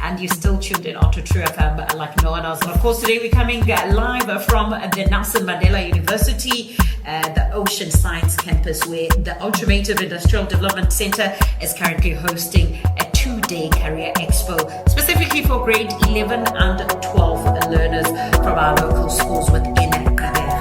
and you're still tuned in onto trufm like no one else. And of course, today we're coming live from the Nelson Mandela University, the Ocean Science Campus, where the Automotive Industrial Development Center is currently hosting a 2-day career expo, specifically for grade 11 and 12 learners from our local schools within Gqeberha.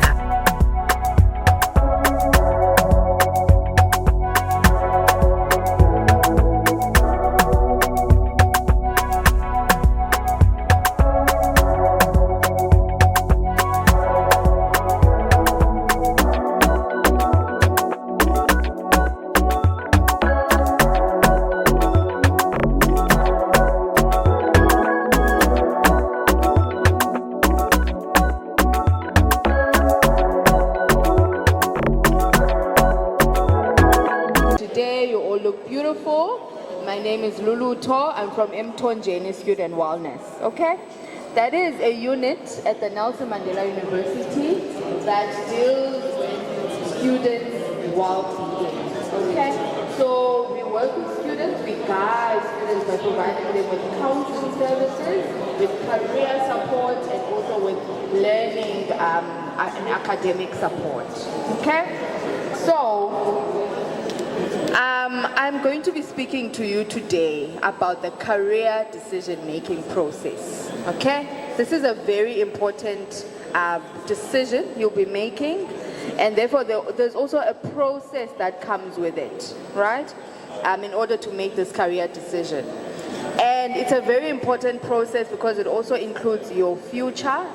My name is Lulu Tor. I'm from Mthonjeni Institute and Wellness. Okay, that is a unit at the Nelson Mandela University that deals with students' well-being. Okay, so we work with students, we guide students by providing them with counseling services, with career support, and also with learning and academic support. Okay, so I'm going to be speaking to you today about the career decision-making process, okay? This is a very important decision you'll be making, and therefore there's also a process that comes with it, right? In order to make this career decision. And it's a very important process because it also includes your future.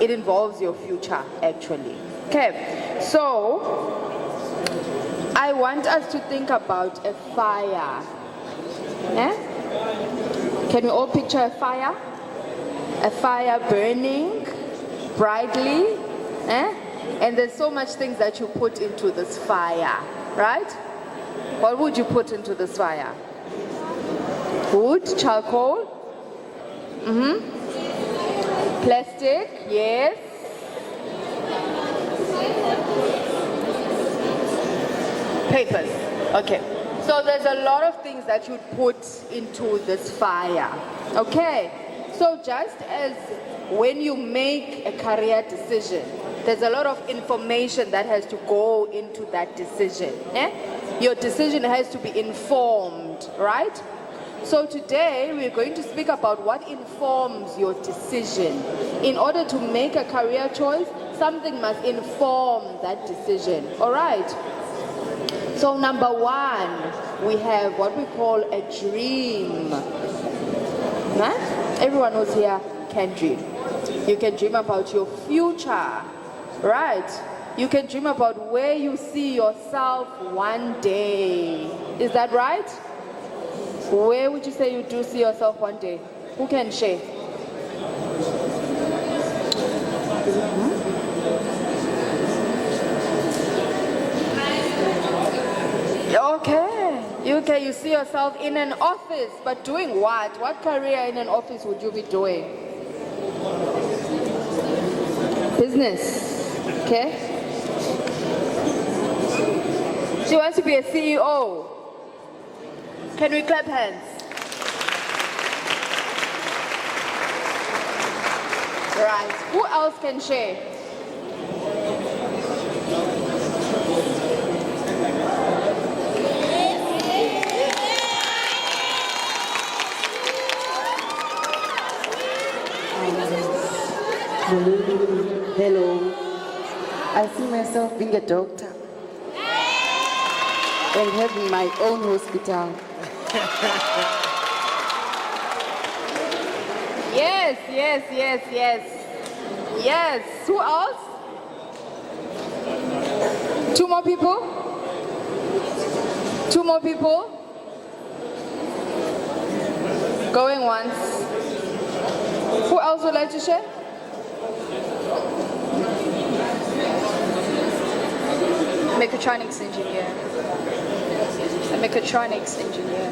It involves your future, actually. Okay, so I want us to think about a fire. Can we all picture a fire? A fire burning brightly. And there's so much things that you put into this fire, right? What would you put into this fire? Wood, charcoal? Plastic, yes. Papers. Okay. So there's a lot of things that you put into this fire. Okay. So just as when you make a career decision, there's a lot of information that has to go into that decision. Your decision has to be informed, right? So today we're going to speak about what informs your decision. In order to make a career choice, something must inform that decision. All right? So number one, we have what we call a dream. Everyone who's here can dream. You can dream about your future, right? You can dream about where you see yourself one day. Is that right? Where would you say you do see yourself one day? Who can share? Okay, you see yourself in an office, but doing what? What career in an office would you be doing? Business, okay? She wants to be a CEO. Can we clap hands? Right, who else can share? Hello. I see myself being a doctor and having my own hospital. Yes. Who else? Two more people? Going once. Who else would like to share? Mechatronics engineer. A mechatronics engineer.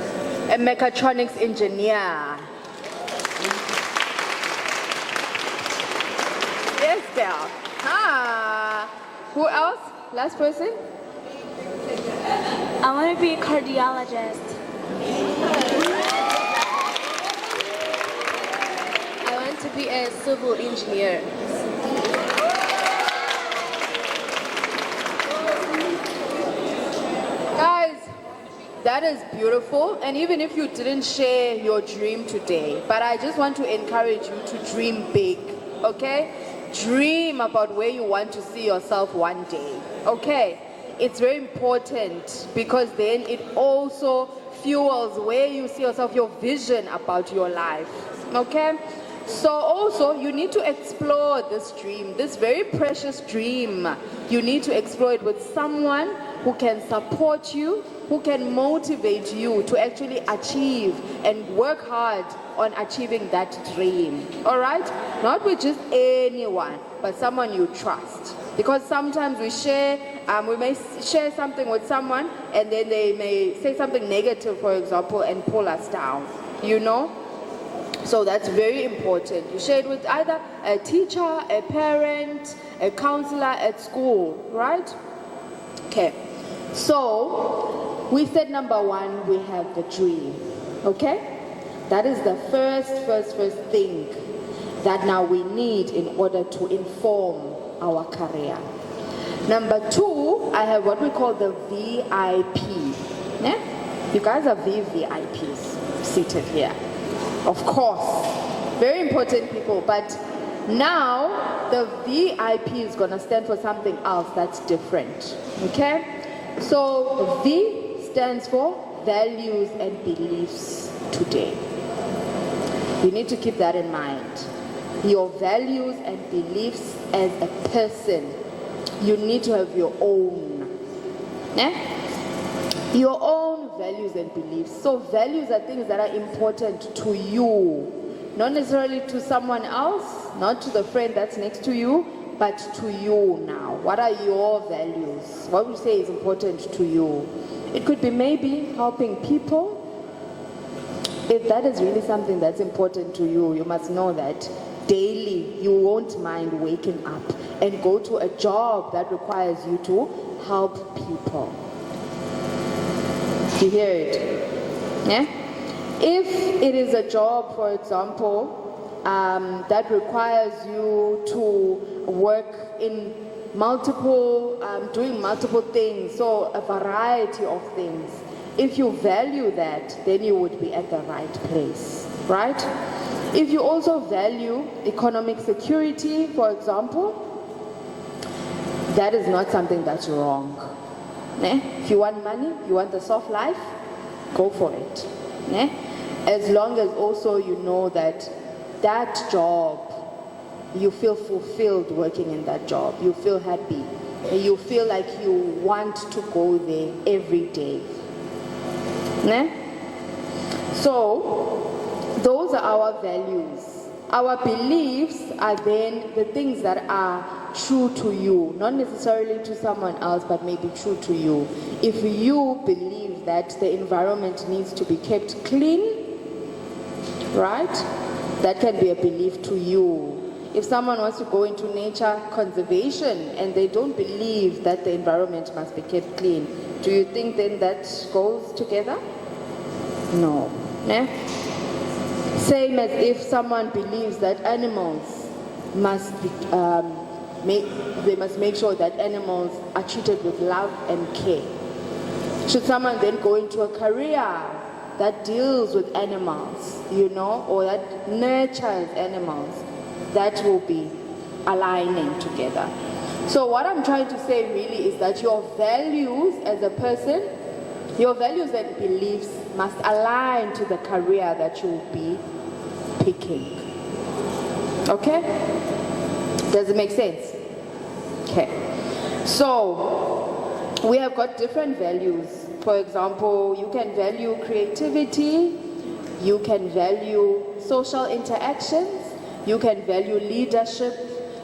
A mechatronics engineer. Yes, girl. Who else? Last person? I want to be a cardiologist. be a civil engineer. Guys, that is beautiful. And even if you didn't share your dream today, but I just want to encourage you to dream big, okay? Dream about where you want to see yourself one day, okay? It's very important because then it also fuels where you see yourself, your vision about your life, okay? So also you need to explore this dream, this very precious dream. You need to explore it with someone who can support you, who can motivate you to actually achieve and work hard on achieving that dream, all right? Not with just anyone, but someone you trust. Because sometimes we may share something with someone and then they may say something negative, for example, and pull us down, you know? So that's very important. You share it with either a teacher, a parent, a counselor at school, right? Okay. So we said number one, we have the dream, okay? That is the first thing that now we need in order to inform our career. Number two, I have what we call the VIP. Yeah? You guys are VVIPs seated here. Of course, very important people, but now the VIP is going to stand for something else that's different, okay? So V stands for values and beliefs today. You need to keep that in mind. Your values and beliefs as a person, you need to have your own. Yeah? Your own values and beliefs. So values are things that are important to you, not necessarily to someone else, not to the friend that's next to you, but to you now. What are your values? What would you say is important to you? It could be maybe helping people. If that is really something that's important to you, you must know that daily you won't mind waking up and go to a job that requires you to help people. You hear it? Yeah? If it is a job, for example, that requires you to work in doing multiple things, so a variety of things, if you value that, then you would be at the right place, right? If you also value economic security, for example, that is not something that's wrong. If you want money, you want the soft life, go for it. As long as also you know that that job, you feel fulfilled working in that job, you feel happy, and you feel like you want to go there every day. So, those are our values. Our beliefs are then the things that are true to you, not necessarily to someone else, but maybe true to you. If you believe that the environment needs to be kept clean, right? That can be a belief to you. If someone wants to go into nature conservation and they don't believe that the environment must be kept clean, do you think then that goes together? No. Same as if someone believes that animals must be, they must make sure that animals are treated with love and care. Should someone then go into a career that deals with animals, or that nurtures animals, that will be aligning together. So what I'm trying to say really is that your values as a person, your values and beliefs must align to the career that you will be picking. Okay? Does it make sense? Okay. So, we have got different values. For example, you can value creativity, you can value social interactions, you can value leadership,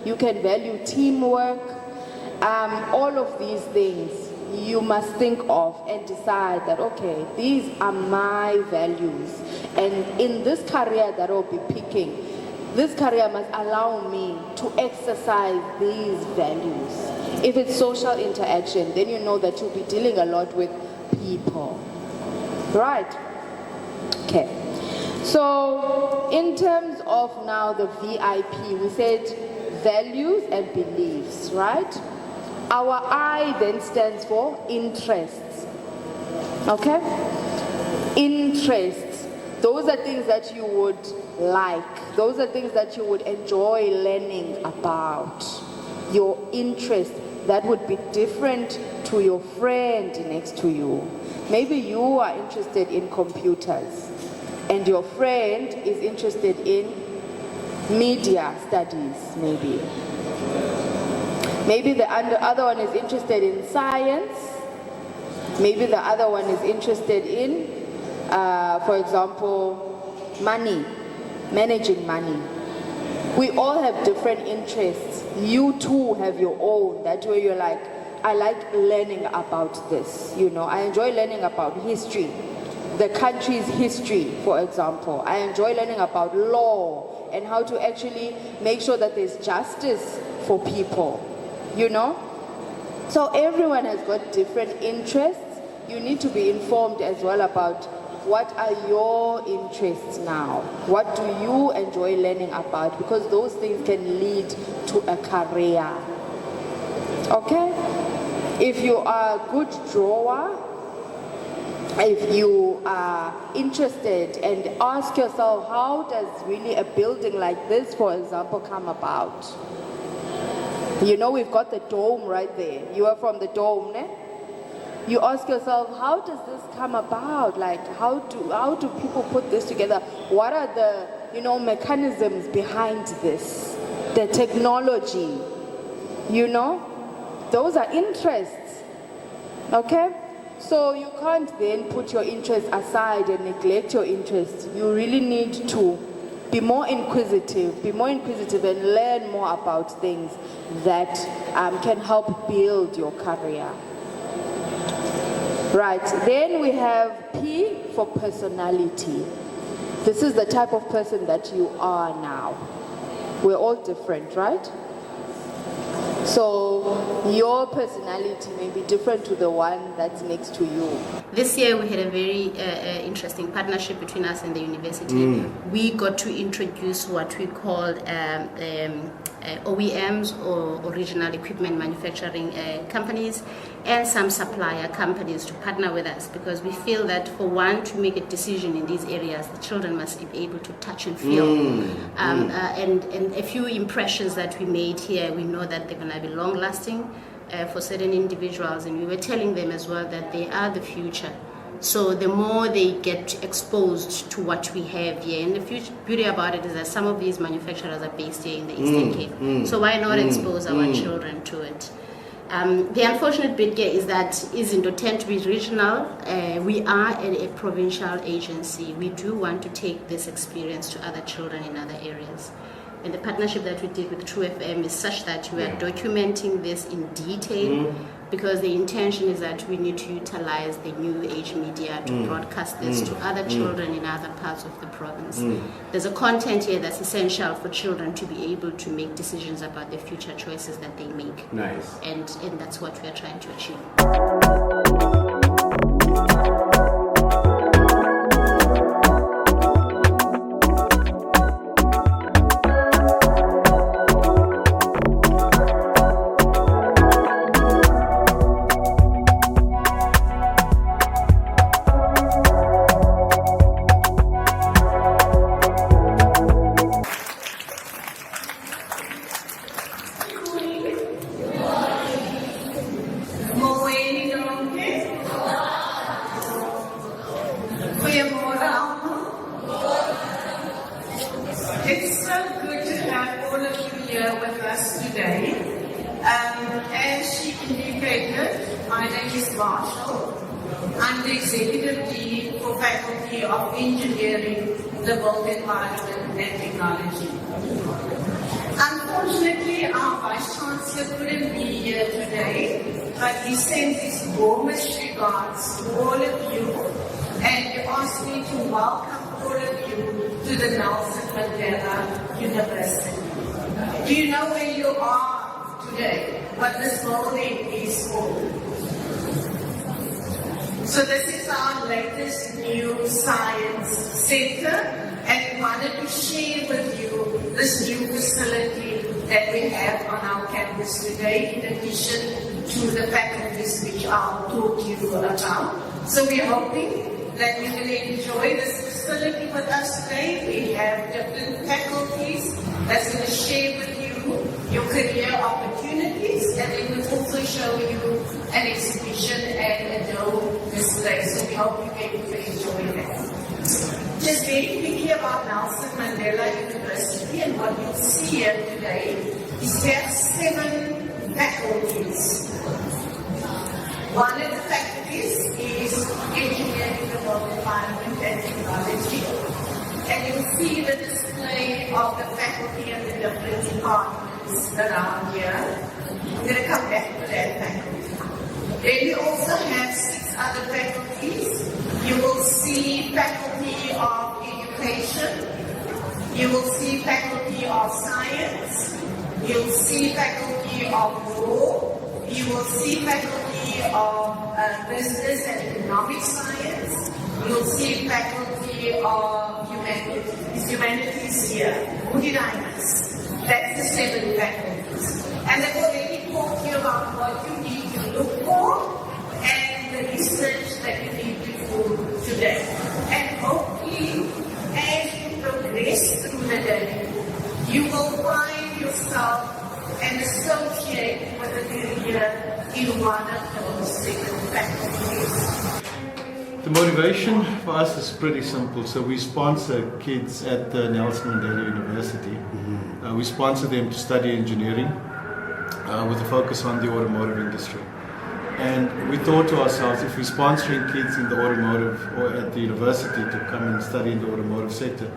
you can value teamwork. All of these things you must think of and decide that, okay, these are my values. And in this career that I'll be picking, this career must allow me to exercise these values. If it's social interaction, then you know that you'll be dealing a lot with people. Right? Okay. So, in terms of now the VIP, we said values and beliefs, right? Our I then stands for interests. Okay? Interests. Those are things that you would like. Those are things that you would enjoy learning about. Your interest that would be different to your friend next to you. Maybe you are interested in computers and your friend is interested in media studies, maybe. Maybe the other one is interested in science. Maybe the other one is interested in, for example, money, managing money. We all have different interests. You too have your own. That way you're like, I like learning about this. You know, I enjoy learning about history, the country's history, for example. I enjoy learning about law and how to actually make sure that there's justice for people, you know? So everyone has got different interests. You need to be informed as well about what are your interests now? What do you enjoy learning about? Because those things can lead to a career. Okay? If you are a good drawer, if you are interested, and ask yourself, how does really a building like this, for example, come about? You know, we've got the dome right there. You are from the dome, ne? You ask yourself, how does this come about? Like, how do people put this together? What are the, you know, mechanisms behind this? The technology, you know? Those are interests, okay? So you can't then put your interests aside and neglect your interests. You really need to be more inquisitive and learn more about things that can help build your career. Right, then we have P for personality. This is the type of person that you are now. We're all different, right? So your personality may be different to the one that's next to you. This year we had a very interesting partnership between us and the university. We got to introduce what we called OEMs, or original equipment manufacturing companies, and some supplier companies to partner with us, because we feel that for one to make a decision in these areas, the children must be able to touch and feel. And a few impressions that we made here, we know that they're going to be long lasting for certain individuals, and we were telling them as well that they are the future. So the more they get exposed to what we have here, and the beauty about it is that some of these manufacturers are based here in the Eastern Cape. So why not expose our children to it? The unfortunate bit here is that Izindo tend to be regional. We are a provincial agency. We do want to take this experience to other children in other areas. And the partnership that we did with trufm is such that we are documenting this in detail, because the intention is that we need to utilize the new age media to broadcast this to other children in other parts of the province. There's a content here that's essential for children to be able to make decisions about the future choices that they make. Nice. And that's what we are trying to achieve. It's so good to have all of you here with us today. As she indicated, my name is Marshall. I'm the Executive Dean for Faculty of Engineering, the Built Environment and Technology. Unfortunately, our Vice Chancellor couldn't be here today, but he sends his warmest regards to all of you, and he asked me to welcome all of you to the Nelson Mandela University. Do you know where you are today? What this building is for? So this is our latest new science center. and we wanted to share with you this new facility that we have on our campus today, in addition to the faculties which I'll talk to you about. So we're hoping that you will enjoy this facility with us today. We have different faculties that's going to share with you your career opportunities, and they will also show you an exhibition and a dome display. So we hope you're able to enjoy that. Just very quickly about Nelson Mandela University, and what you'll see here today is we have 7 faculties. One of the faculties is Engineering, the World Environment and Technology. And you'll see the display of the faculty and the different departments around here. I'm going to come back to that faculty. Then we also have 6 other faculties. You will see faculty of education. You will see faculty of science. You'll see faculty of law. You will see faculty of business and economic science. You'll see faculty of humanities here. Who did I miss? That's the 7 faculties. And they've already talked to you about what you need to look for and the research that you need to do today. And hopefully, as you progress through the day, you will find yourself and associate with a career in one of those 7 faculties. The motivation for us is pretty simple. So we sponsor kids at the Nelson Mandela University. We sponsor them to study engineering with a focus on the automotive industry. And we thought to ourselves, if we're sponsoring kids in the automotive or at the university to come and study in the automotive sector,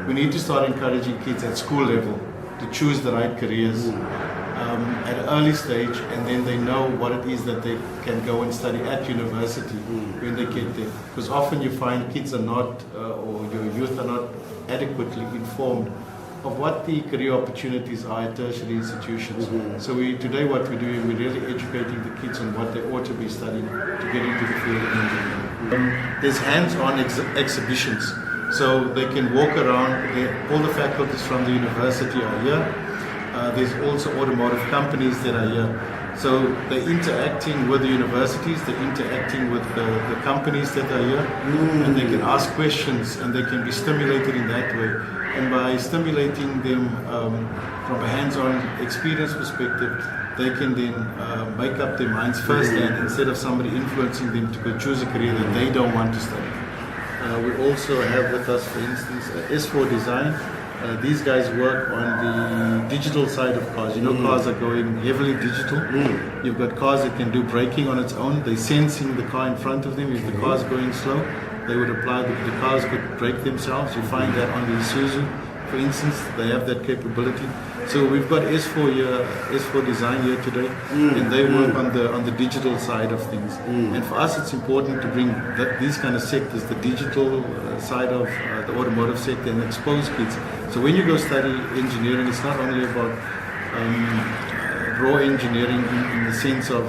we need to start encouraging kids at school level to choose the right careers at an early stage, and then they know what it is that they can go and study at university when they get there. Because often you find kids are not, or your youth are not adequately informed of what the career opportunities are at tertiary institutions. So today what we're doing, we're really educating the kids on what they ought to be studying to get into the field of engineering. There's hands-on exhibitions, so they can walk around. All the faculties from the university are here. There's also automotive companies that are here. So they're interacting with the universities, they're interacting with the companies that are here, and they can ask questions and they can be stimulated in that way. And by stimulating them from a hands-on experience perspective, they can then make up their minds firsthand instead of somebody influencing them to go choose a career that they don't want to study. We also have with us, for instance, S4 Design. These guys work on the digital side of cars. You know, cars are going heavily digital. You've got cars that can do braking on its own. They're sensing the car in front of them. If the car's going slow, they would apply, the cars could brake themselves. You find that on the Isuzu, for instance, they have that capability. So we've got S4 here, S4 Design here today, and they work on the digital side of things. And for us, it's important to bring these kind of sectors, the digital side of the automotive sector, and expose kids. So when you go study engineering, it's not only about raw engineering in the sense of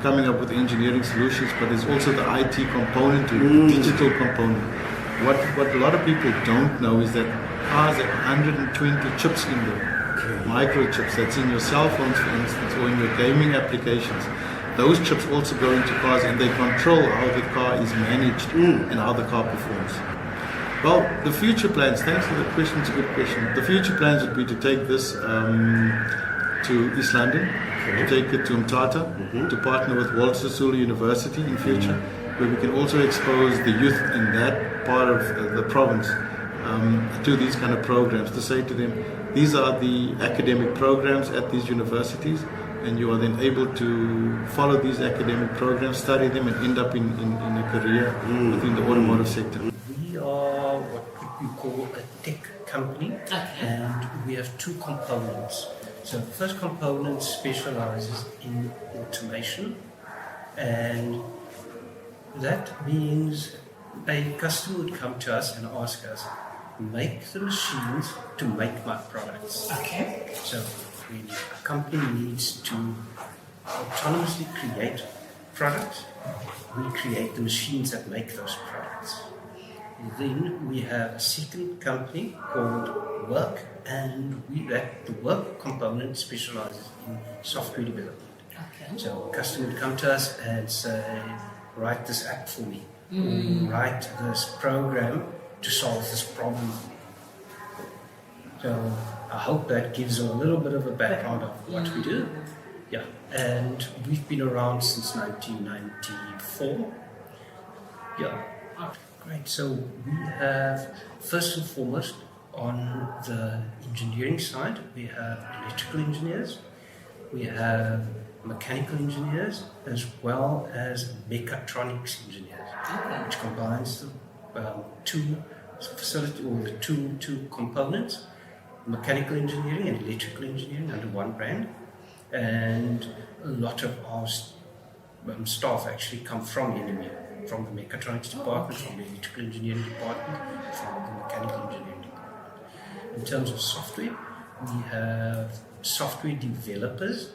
coming up with engineering solutions, but there's also the IT component to it, the digital component. What a lot of people don't know is that cars have 120 chips in them. Microchips that's in your cell phones, for instance, or in your gaming applications. Those chips also go into cars, and they control how the car is managed and how the car performs. Well, the future plans, thanks for the question, it's a good question. The future plans would be to take this to East London, to take it to Mthatha, to partner with Walter Sisulu University in future, where we can also expose the youth in that part of the province to these kind of programs, to say to them, these are the academic programs at these universities, and you are then able to follow these academic programs, study them, and end up in a career within the automotive sector. We are what we call a tech company, and we have 2 components. So the first component specializes in automation, and that means a customer would come to us and ask us, make the machines to make my products. Okay. So a company needs to autonomously create products. We create the machines that make those products. Then we have a second company called Work, and the Work component specializes in software development. Okay. So a customer would come to us and say, write this app for me, or write this program to solve this problem. So I hope that gives a little bit of a background of what we do. Yeah, and we've been around since 1994. Yeah, great. So we have, first and foremost, on the engineering side, we have electrical engineers, we have mechanical engineers, as well as mechatronics engineers, which combines the two components, mechanical engineering and electrical engineering under one brand. And a lot of our staff actually come from NMU, from the mechatronics department, from the electrical engineering department, from the mechanical engineering department. In terms of software, we have software developers,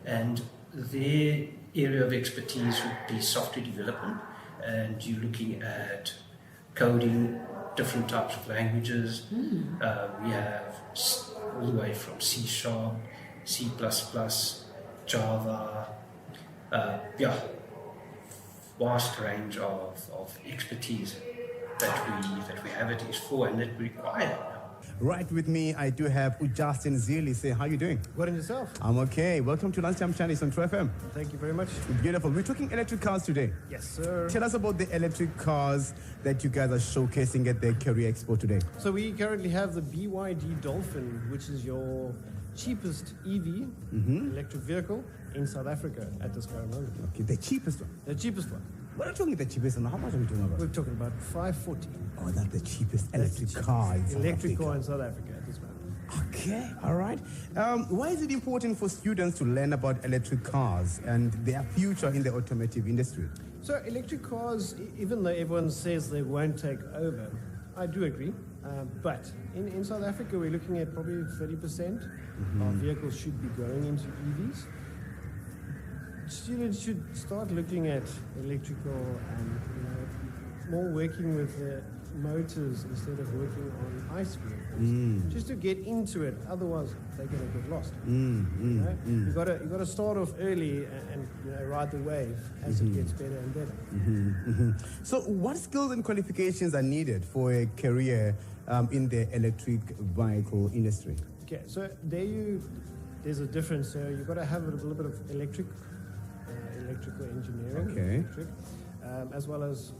and their area of expertise would be software development, and you're looking at coding different types of languages. We have all the way from C#, C++, Java, vast range of expertise that we have at expo and that we require. Right with me, I do have Justin Zili. Say, how you doing? Good and yourself? I'm okay. Welcome to Lunchtime Chinese on trufm. Thank you very much. Beautiful. We're talking electric cars today. Yes, sir. Tell us about the electric cars that you guys are showcasing at the Career Expo today. So we currently have the BYD Dolphin, which is your cheapest EV, electric vehicle, in South Africa at this current moment. Okay, the cheapest one. The cheapest one. What are you talking about the cheapest one? How much are we talking about? We're talking about 540. Oh, that's the cheapest That's the electric cheapest car in South electric Africa. car in South Africa at this moment. Okay, all right. Why is it important for students to learn about electric cars and their future in the automotive industry? So electric cars, even though everyone says they won't take over, I do agree. But in South Africa, we're looking at probably 30% of vehicles should be going into EVs. Students should start looking at electrical and more working with the motors instead of working on ICE vehicles, just to get into it. Otherwise, they're going to get lost. You got to start off early and ride the wave as it gets better and better. So, what skills and qualifications are needed for a career in the electric vehicle industry? Okay, so there's a difference. So you've got to have a little bit of electrical engineering, Okay. as well as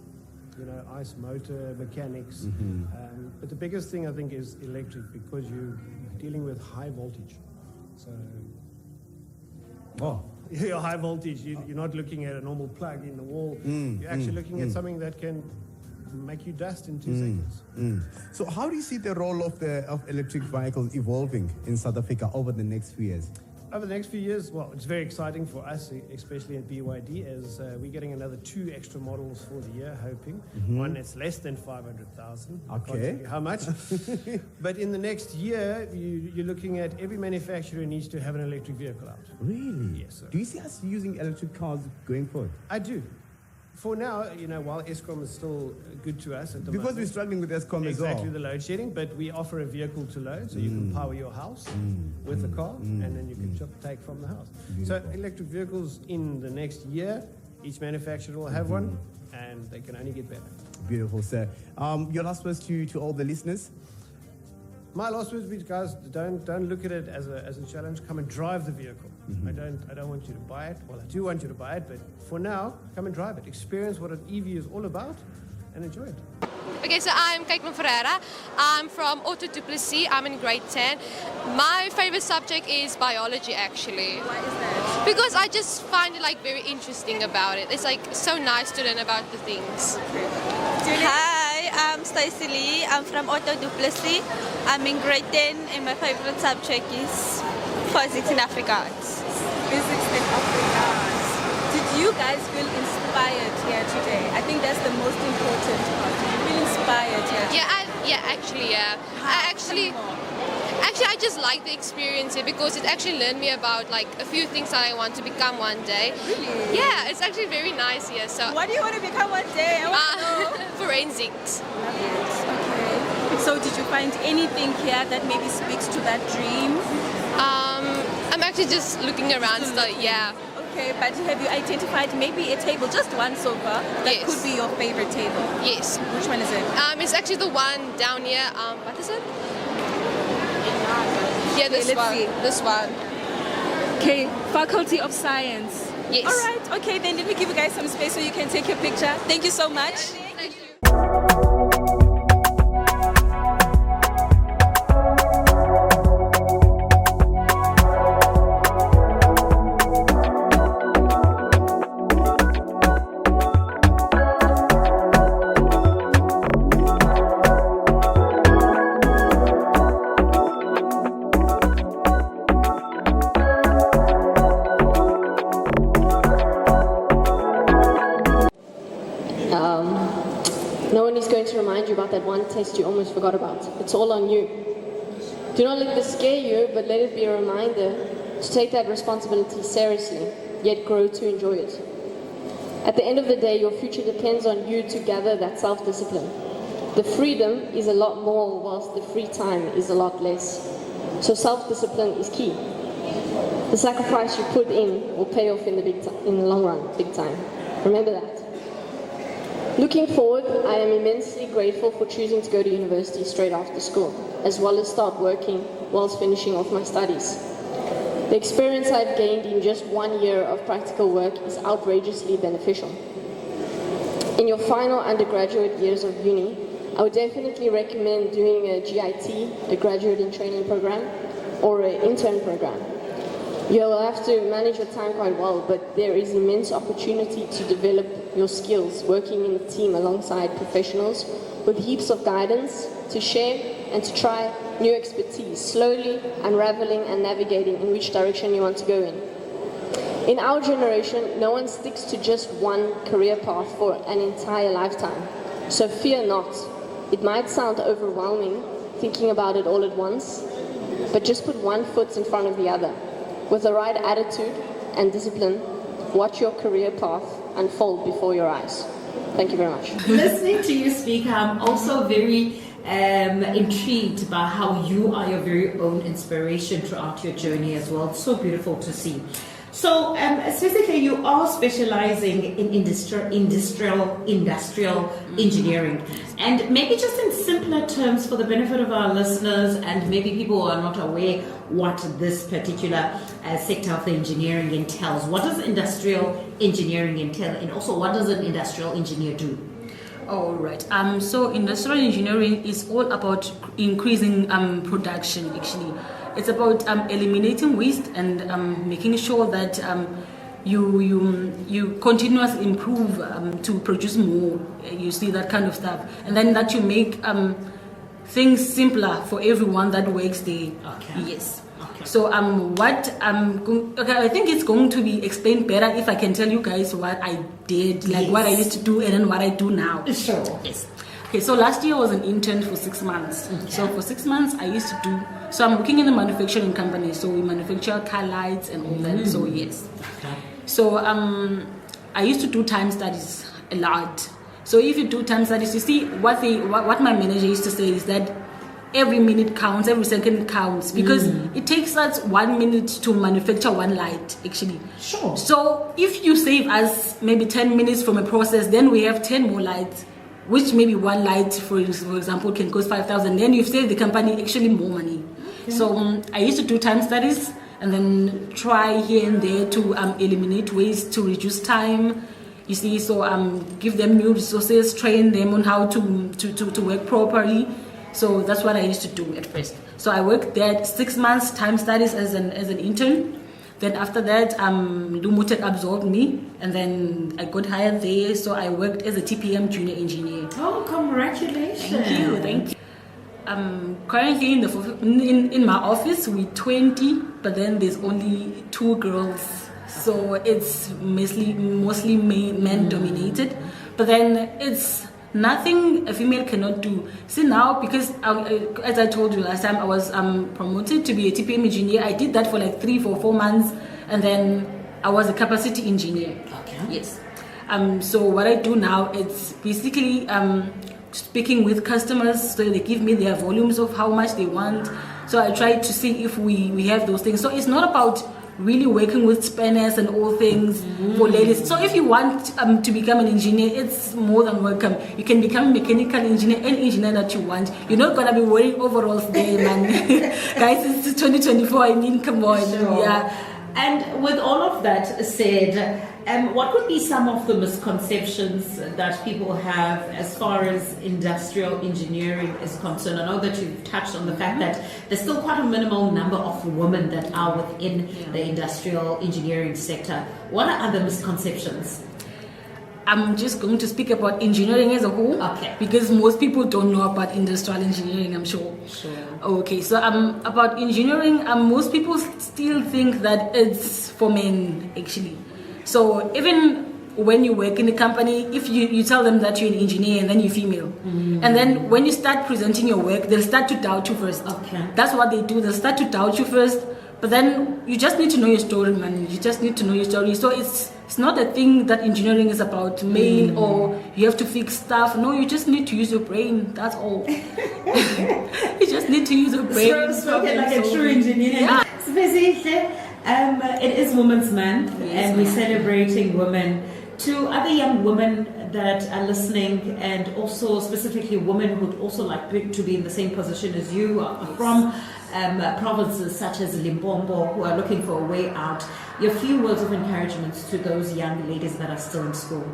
ICE motor mechanics. But the biggest thing I think is electric, because you're dealing with high voltage. So you're high voltage. You're not looking at a normal plug in the wall. You're actually looking at something that can make you dust in 2 seconds. So, how do you see the role of electric vehicles evolving in South Africa over the next few years? Over the next few years, well, it's very exciting for us, especially at BYD, as we're getting another 2 extra models for the year, hoping. One that's less than 500,000. I can't tell you how much. But in the next year, you're looking at every manufacturer needs to have an electric vehicle out. Really? Yes, sir. Do you see us using electric cars going forward? I do. For now, while Eskom is still good to us at the Because moment. we're struggling with Eskom as well. Exactly, the load shedding, but we offer a vehicle to load, so you can power your house with the car, and then you can take from the house. So electric vehicles in the next year, each manufacturer will have one, and they can only get better. Beautiful, sir. Your last words to all the listeners? My last words, guys, don't look at it as a challenge. Come and drive the vehicle. I don't want you to buy it. Well, I do want you to buy it, but for now, come and drive it. Experience what an EV is all about, and enjoy it. Okay, so I'm Caitlin Ferreira. I'm from Auto Duplessis. I'm in grade 10. My favorite subject is biology, actually. Why is that? Because I just find it very interesting about it. It's so nice to learn about the things. Hi, I'm Stacey Lee. I'm from Auto Duplessis. I'm in grade 10 and my favorite subject is physics and Afrikaans. Physics and Afrikaans. Did you guys feel inspired here today? I think that's the most important part. Did you feel inspired here? Yeah, actually. I just like the experience here because it actually learned me about like a few things that I want to become one day. Really? Yeah, it's actually very nice here. So What do you want to become one day? I want to know. forensics. Okay. So did you find anything here that maybe speaks to that dream? I'm actually just looking around. So yeah. Okay, but have you identified maybe a table, just one so far, that Yes. could be your favorite table? Yes. Which one is it? It's actually the one down here. What is it? Yeah, this let's one. see. This one. Okay, Faculty of Science. Yes. All right, okay, then let me give you guys some space so you can take your picture. Thank you so much. Thank you. No one is going to remind you about that one test you almost forgot about. It's all on you. Do not let this scare you, but let it be a reminder to take that responsibility seriously, yet grow to enjoy it. At the end of the day, your future depends on you to gather that self-discipline. The freedom is a lot more, whilst the free time is a lot less. So self-discipline is key. The sacrifice you put in will pay off in the long run, big time. Remember that. Looking forward, I am immensely grateful for choosing to go to university straight after school, as well as start working whilst finishing off my studies. The experience I've gained in just 1 year of practical work is outrageously beneficial. In your final undergraduate years of uni, I would definitely recommend doing a GIT, a graduate in training program, or an intern program. You'll have to manage your time quite well, but there is immense opportunity to develop your skills working in a team alongside professionals with heaps of guidance to share and to try new expertise, slowly unraveling and navigating in which direction you want to go in. In our generation, no one sticks to just one career path for an entire lifetime. So fear not. It might sound overwhelming thinking about it all at once, but just put one foot in front of the other. With the right attitude and discipline, watch your career path unfold before your eyes. Thank you very much. Listening to you speak, I'm also very intrigued by how you are your very own inspiration throughout your journey as well. It's so beautiful to see. So, specifically, you are specializing in industrial engineering. And maybe just in simpler terms for the benefit of our listeners and maybe people who are not aware what this particular sector of the engineering entails. What does industrial engineering entail? And also, what does an industrial engineer do? All right. So industrial engineering is all about increasing production, actually. It's about eliminating waste and making sure that you continuously improve to produce more. You see, that kind of stuff. And then that you make things simpler for everyone that works there. Okay. Yes. So I think it's going to be explained better if I can tell you guys what I did, like what I used to do and then what I do now. Sure. Yes. Okay, so last year I was an intern for 6 months. Okay. So for 6 months I used to do, so I'm working in a manufacturing company, so we manufacture car lights and all that, so yes. Okay. So I used to do time studies a lot. So if you do time studies, you see what my manager used to say is that every minute counts, every second counts, because it takes us 1 minute to manufacture one light, actually. Sure. So if you save us maybe 10 minutes from a process, then we have 10 more lights, which maybe one light, for example, can cost 5,000. Then you've saved the company actually more money. Okay. So I used to do time studies and then try here and there to eliminate waste, to reduce time. You see, so give them new resources, train them on how to work properly. So that's what I used to do at first. So I worked there 6 months time studies as an intern. Then after that, Lumutech absorbed me, and then I got hired there. So I worked as a TPM junior engineer. Oh, congratulations! Thank you. Currently in my office we're 20, but then there's only 2 girls. So it's mostly men dominated. But then it's nothing a female cannot do. See now, because as I told you last time, I was promoted to be a TPM engineer. I did that for like 3 for 4 months, and then I was a capacity engineer. Okay. Yes. So what I do now, it's basically speaking with customers, so they give me their volumes of how much they want. So I try to see if we have those things. So it's not about really working with spanners and all things for ladies. So if you want to become an engineer, it's more than welcome. You can become a mechanical engineer, any engineer that you want. You're not gonna be wearing overalls there, man. Guys, it's 2024. I mean, come on, Sure. yeah. And with all of that said, what would be some of the misconceptions that people have as far as industrial engineering is concerned? I know that you've touched on the fact that there's still quite a minimal number of women that are within the industrial engineering sector. What are other misconceptions? I'm just going to speak about engineering as a whole, Okay. because most people don't know about industrial engineering, I'm sure. Sure. Okay, so about engineering, most people still think that it's for men, actually. So even when you work in a company, if you tell them that you're an engineer and then you're female, and then when you start presenting your work, they'll start to doubt you first. Okay. That's what they do. They'll start to doubt you first, but then you just need to know your story, man. You just need to know your story. So it's not a thing that engineering is about male or you have to fix stuff. No, you just need to use your brain. That's all. You just need to use your brain. Spoken like a true engineer. Yeah. It is Women's Month, Yes, and we're ma'am. celebrating women. To other young women that are listening, and also specifically women who would also like to be in the same position as you, are from provinces such as Limpopo, who are looking for a way out, your few words of encouragement to those young ladies that are still in school.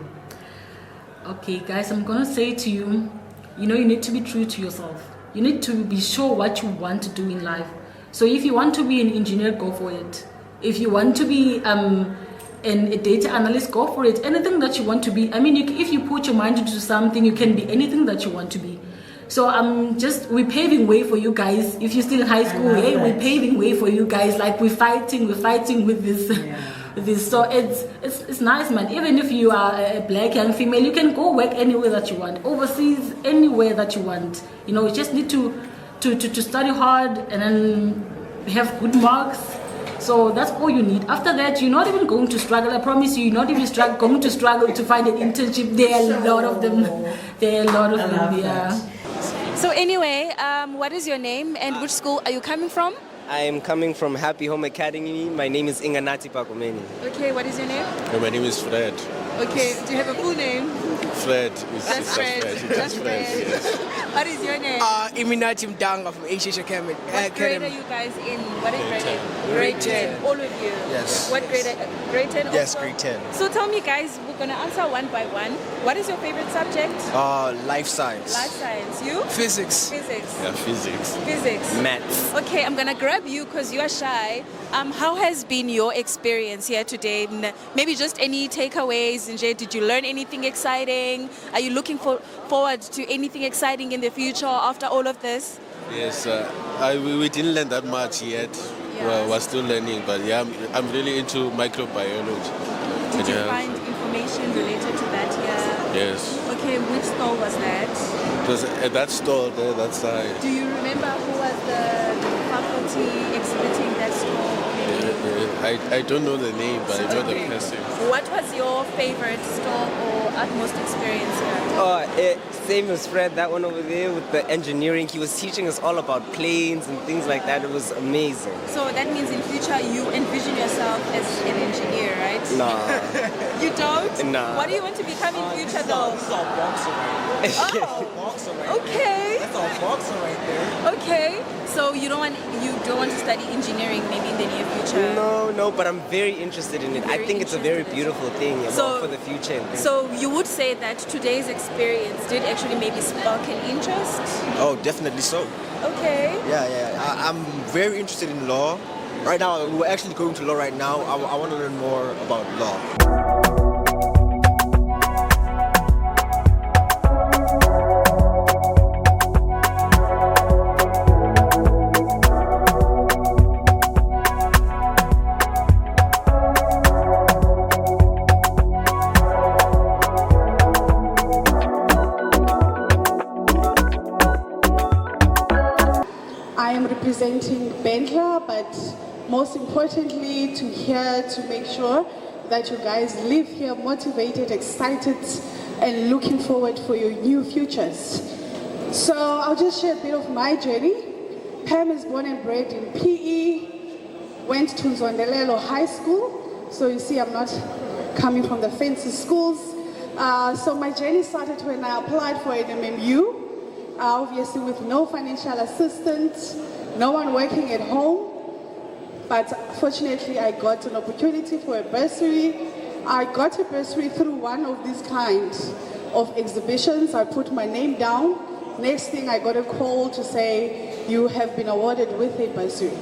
Okay, guys, I'm gonna say to you, you need to be true to yourself. You need to be sure what you want to do in life. So if you want to be an engineer, go for it. If you want to be a data analyst, go for it. Anything that you want to be. I mean, if you put your mind into something, you can be anything that you want to be. So we're paving way for you guys. If you're still in high school, we're paving way for you guys. Like we're fighting with this. This. So it's nice, man. Even if you are a black young female, you can go work anywhere that you want, overseas, anywhere that you want. You just need to study hard and then have good marks. So that's all you need. After that, you're not even going to struggle. I promise you, you're not even going to struggle to find an internship. There are a lot of them. There are a lot of them. Yeah. So anyway, what is your name and which school are you coming from? I'm coming from Happy Home Academy. My name is Inganati Pakumeni. Okay, what is your name? My name is Fred. Okay, do you have a full name? Fred. That's Fred. Just Fred. Yes. What is your name? Iminati Mdanga from HH Academy. What grade are you guys in? What is grade 10? Grade 10. All of you? Yes. What grade? Grade 10 Yes, also? grade 10. So tell me guys, we're going to answer one by one. What is your favorite subject? Life science. Life science. You? Physics. Physics. Yeah, physics. Physics. Maths. Okay, I'm going to grab you because you are shy. How has been your experience here today? Maybe just any takeaways. Did you learn anything exciting? Are you looking forward to anything exciting in the future after all of this? Yes, we didn't learn that much yet. Yeah. We're still learning, but yeah, I'm really into microbiology. Did you find information related to that here? Yes. Okay, which store was that? It was at that store there, that side. Do you remember who was the faculty exhibiting that store? I don't know the name, but I know the person. What was your favorite store or utmost experience here? Same as Fred, that one over there with the engineering. He was teaching us all about planes and things like that. It was amazing. So that means in future you envision yourself as an engineer, right? Nah. You don't? Nah. What do you want to become in future though? This is our boxer right there. Oh, Boxer right okay. That's our boxer right there. Okay. So you don't want to study engineering maybe in the near future? No, but I'm very interested in it. I think it's a very beautiful thing for the future. And things. So you would say that today's experience did actually maybe spark an interest? Oh, definitely so. Okay. Yeah. I'm very interested in law. Right now, we're actually going to law right now. I want to learn more about law. Bentla, but most importantly to make sure that you guys live here motivated, excited, and looking forward for your new futures. So I'll just share a bit of my journey. Pam is born and bred in PE, went to Nzondelelo High School. So you see I'm not coming from the fancy schools. So my journey started when I applied for an MMU, obviously with no financial assistance, no one working at home. But fortunately, I got an opportunity for a bursary. I got a bursary through one of these kinds of exhibitions. I put my name down. Next thing, I got a call to say, you have been awarded with a bursary.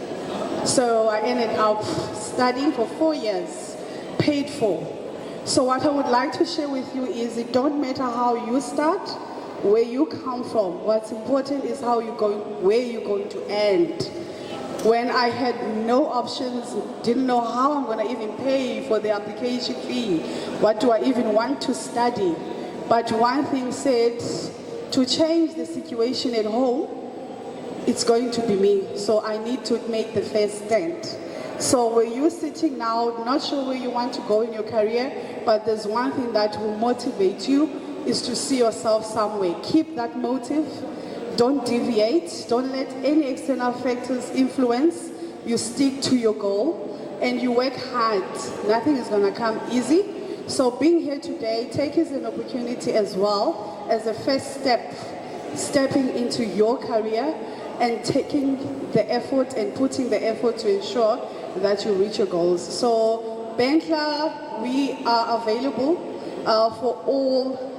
So I ended up studying for 4 years, paid for. So what I would like to share with you is it don't matter how you start, where you come from. What's important is how you're going, where you're going to end. When I had no options, didn't know how I'm going to even pay for the application fee. What do I even want to study? But one thing said, to change the situation at home, it's going to be me. So I need to make the first stand. So where you're sitting now, not sure where you want to go in your career, but there's one thing that will motivate you is to see yourself somewhere. Keep that motive. Don't deviate. Don't let any external factors influence. You stick to your goal and you work hard. Nothing is going to come easy. So being here today, take it as an opportunity as well as a first step, stepping into your career and taking the effort and putting the effort to ensure that you reach your goals. So Bentla, we are available for all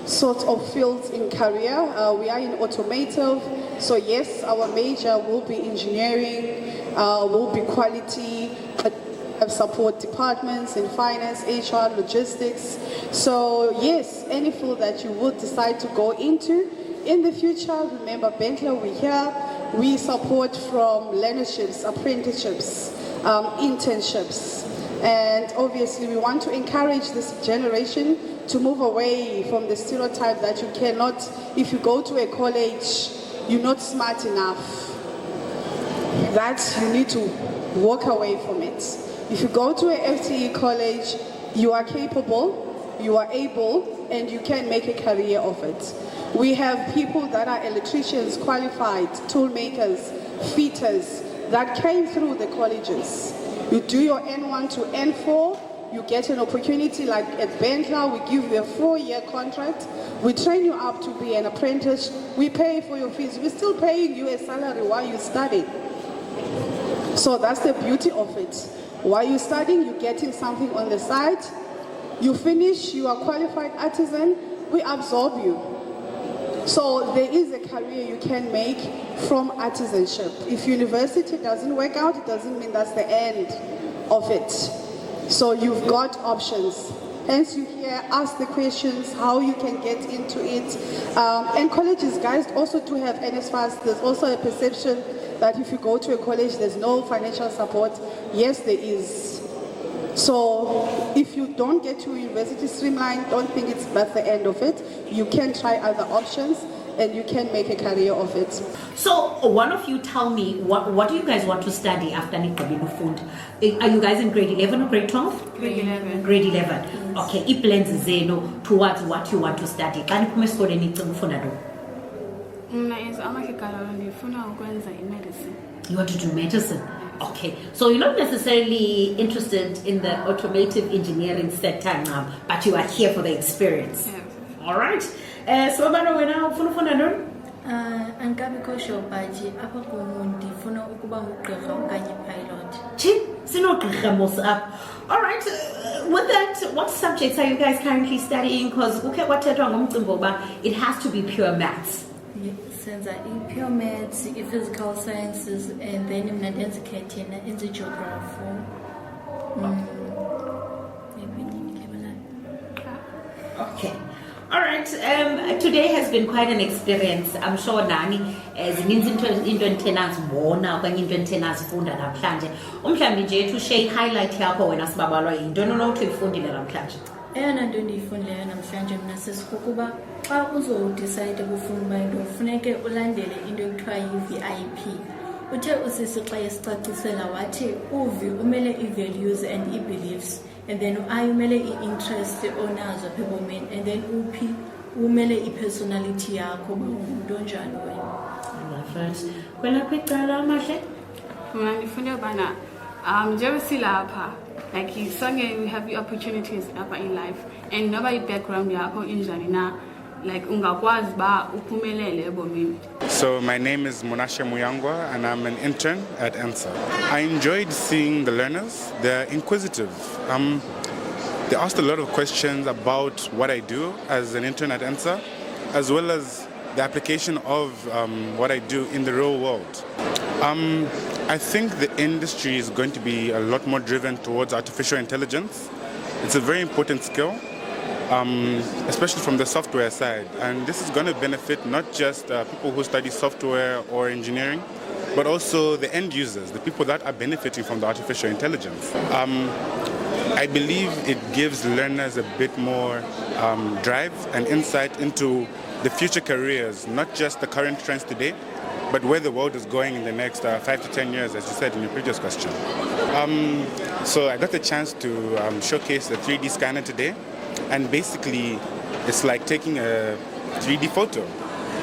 sorts of fields in career. We are in automotive, so yes, our major will be engineering, will be quality, have support departments in finance, HR, logistics. So yes, any field that you would decide to go into in the future, remember Bentla, we're here. We support from learnerships, apprenticeships, internships, and obviously we want to encourage this generation to move away from the stereotype that you cannot, if you go to a college, you're not smart enough. That you need to walk away from it. If you go to a FTE college, you are capable, you are able, and you can make a career of it. We have people that are electricians, qualified, tool makers, fitters, that came through the colleges. You do your N1 to N4, you get an opportunity like at Bentla, we give you a 4-year contract. We train you up to be an apprentice. We pay for your fees. We're still paying you a salary while you study. So that's the beauty of it. While you're studying, you're getting something on the side. You finish, you are qualified artisan, we absorb you. So there is a career you can make from artisanship. If university doesn't work out, it doesn't mean that's the end of it. So you've got options. Hence you hear, ask the questions, how you can get into it. And colleges, guys, also do have NSFAS. There's also a perception that if you go to a college, there's no financial support. Yes, there is. So if you don't get to university streamline, don't think that's the end of it. You can try other options and you can make a career of it. So one of you tell me, what do you guys want to study after Nikabino Fund? Are you guys in grade 11 or grade 12? Grade 11. Grade 11. Yes. Okay, it plans zeno towards what you want to study. Can you come for anything for that? You want to do medicine? Okay, so you're not necessarily interested in the automotive engineering sector now, but you are here for the experience. Yeah. All right. So, bana wena ufuna ufunda ntoni? Angabi kosho baji apha kum ndifuna ukuba ugqirha okanye pilot. Chi, sinogqirha mos up. All right. With that, what subjects are you guys currently studying? Because kwathethwa ngomcimbi ba it has to be pure maths. Senza pure maths, physical sciences, and then in the geography. Okay. All right. Today has been quite an experience. I'm sure Nani zininzi into entenazi bona okanye into entenazi funda namhlanje. Umhlambi nje to share highlight yakho wena sibabalwa yinto nonothi uyifundile namhlanje. Eyona nto ndiyifundileyo namhlanje mna sisikukuba xa uzodicide ukufuna uba into kufuneke ulandele into ekuthiwa yi-VIP. uthe usisi xa esicacisela wathi uvi umele i-values and i-beliefs and then I umele i-interest onazo apha ebomini and then uphi umele i-personality yakho uba ungumntu onjani wena. First, kwelapha icala amahle? Mna ndifuna ubana njengoba silapha like sonke we have opportunities apha in life and noba i-background yakho injani na like ungakwazi ba uphumelele ebomini. So my name is Monashe Muyangwa and I'm an intern at ANSA. I enjoyed seeing the learners. They're inquisitive. They asked a lot of questions about what I do as an intern at ANSA, as well as the application of what I do in the real world. I think the industry is going to be a lot more driven towards artificial intelligence. It's a very important skill, especially from the software side. And this is going to benefit not just people who study software or engineering, but also the end users, the people that are benefiting from the artificial intelligence. I believe it gives learners a bit more drive and insight into the future careers, not just the current trends today, but where the world is going in the next 5 to 10 years, as you said in your previous question. So I got the chance to showcase the 3D scanner today, and basically it's like taking a 3D photo.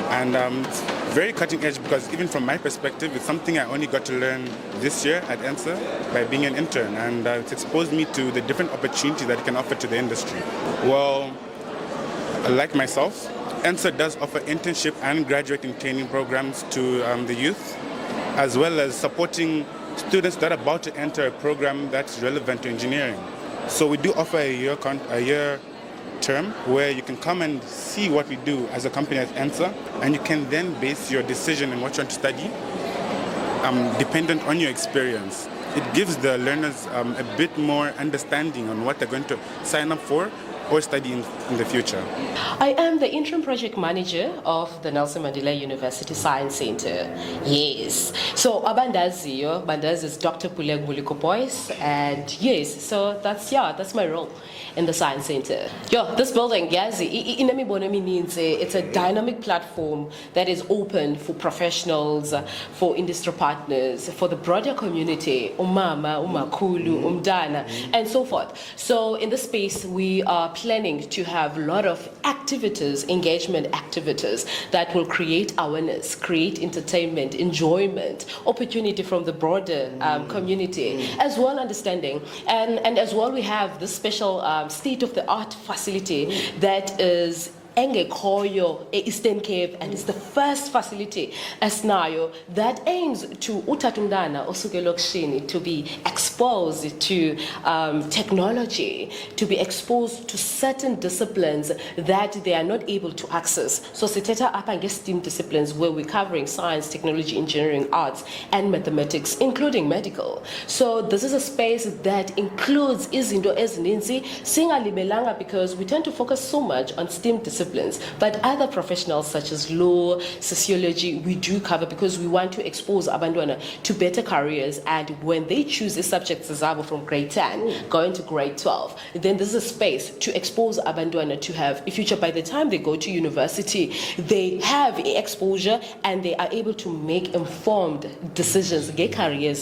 And it's very cutting edge because even from my perspective, it's something I only got to learn this year at ANSA by being an intern, and it's exposed me to the different opportunities that it can offer to the industry. Well, like myself, ANSA does offer internship and graduating training programs to the youth, as well as supporting students that are about to enter a program that's relevant to engineering. So we do offer a year term where you can come and see what we do as a company at ANSA, and you can then base your decision on what you want to study dependent on your experience. It gives the learners a bit more understanding on what they're going to sign up for or study in the future. I am the interim project manager of the Nelson Mandela University Science Center. Yes. So Bandazi is Dr. Puleng Muliko Boyce, and yes, so that's my role in the Science Center. This building, Gazi, it's a dynamic platform that is open for professionals, for industry partners, for the broader community, umama, umakulu, umdana, and so forth. So in this space, we are planning to have a lot of activities, engagement activities that will create awareness, create entertainment, enjoyment, opportunity from the broader community, as well understanding. And as well, we have this special state-of-the-art facility that is Engekoyo Eastern Cape, and it's the first facility Esnayo that aims to utatundana osugelokshini to be exposed to technology, to be exposed to certain disciplines that they are not able to access. So siteta apa STEM disciplines where we're covering science, technology, engineering, arts, and mathematics, including medical. So this is a space that includes izinto ezininzi singalibelanga, because we tend to focus so much on STEM disciplines. But other professionals such as law, sociology, we do cover because we want to expose abantwana to better careers. And when they choose a subject from grade 10 going to grade 12, then this is a space to expose abantwana to have a future. By the time they go to university, they have exposure and they are able to make informed decisions, get careers.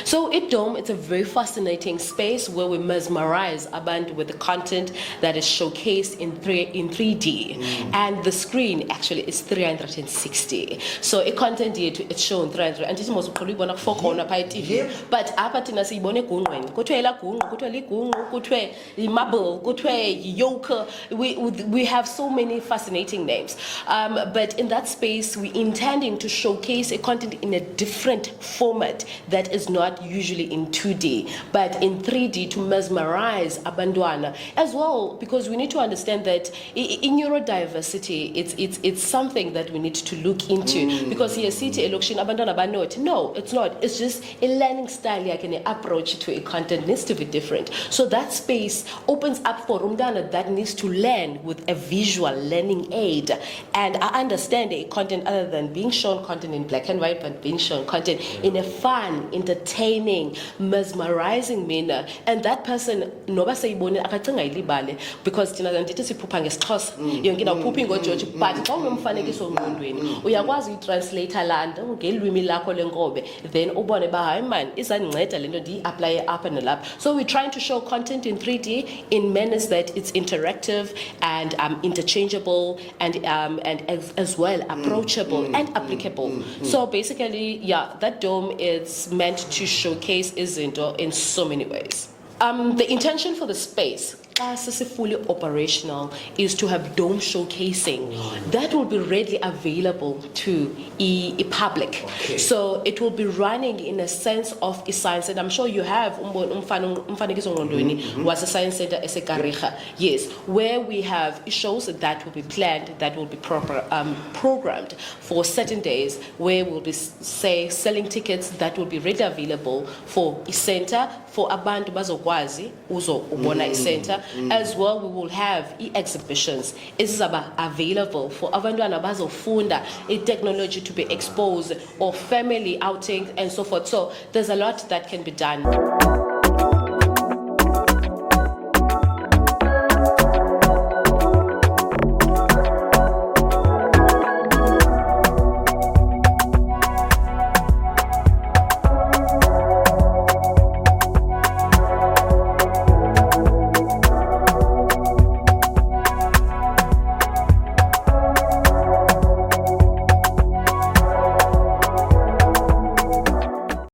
So it's a very fascinating space where we mesmerize abantu with the content that is showcased in 3D. And the screen actually is 360. So a content here it's shown 300, and this most probably one of 4 corner by TV. But apatina si bone gungwen, kutwe la gung, kutwe li gung, kutwe li marble, kutwe yoke. We have so many fascinating names. But in that space, we're intending to showcase a content in a different format that is not usually in 2D, but in 3D to mesmerize abandwana as well, because we need to understand that in neurodiversity, it's something that we need to look into, because here city election abandona banot. No, it's not. It's just a learning style, like an approach to a content needs to be different. So that space opens up for umdana that needs to learn with a visual learning aid, and I understand a content other than being shown content in black and white, but being shown content in a fun, entertaining, mesmerizing manner. And that person noba sayibone akacinga ilibale, because tina zandithi siphupha ngesixhosa yonke into awukhuphi ngoJoji, but xa unomfanekiso ngqondweni uyakwazi uyitranslate laa nto ngelwimi lakho lenkobe, then ubone ba hayi man izandinceda le nto ndiyi-aplaye apha nalapha. So we're trying to show content in 3D in manners that it's interactive and interchangeable and as well approachable and applicable. So basically, yeah, that dome is meant to showcase izinto in so many ways. The intention for the space, as fully operational, is to have dome showcasing that will be readily available to the public. So it will be running in a sense of a science center. I'm sure you have was a science center as a Kariga. Yes, where we have shows that will be planned, that will be programmed for certain days, where we'll be selling tickets that will be readily available for a center for abantu bazokwazi uzo ubona a center. As well, we will have exhibitions available for abantwana bazofunda technology to be exposed, or family outings and so forth. So there's a lot that can be done.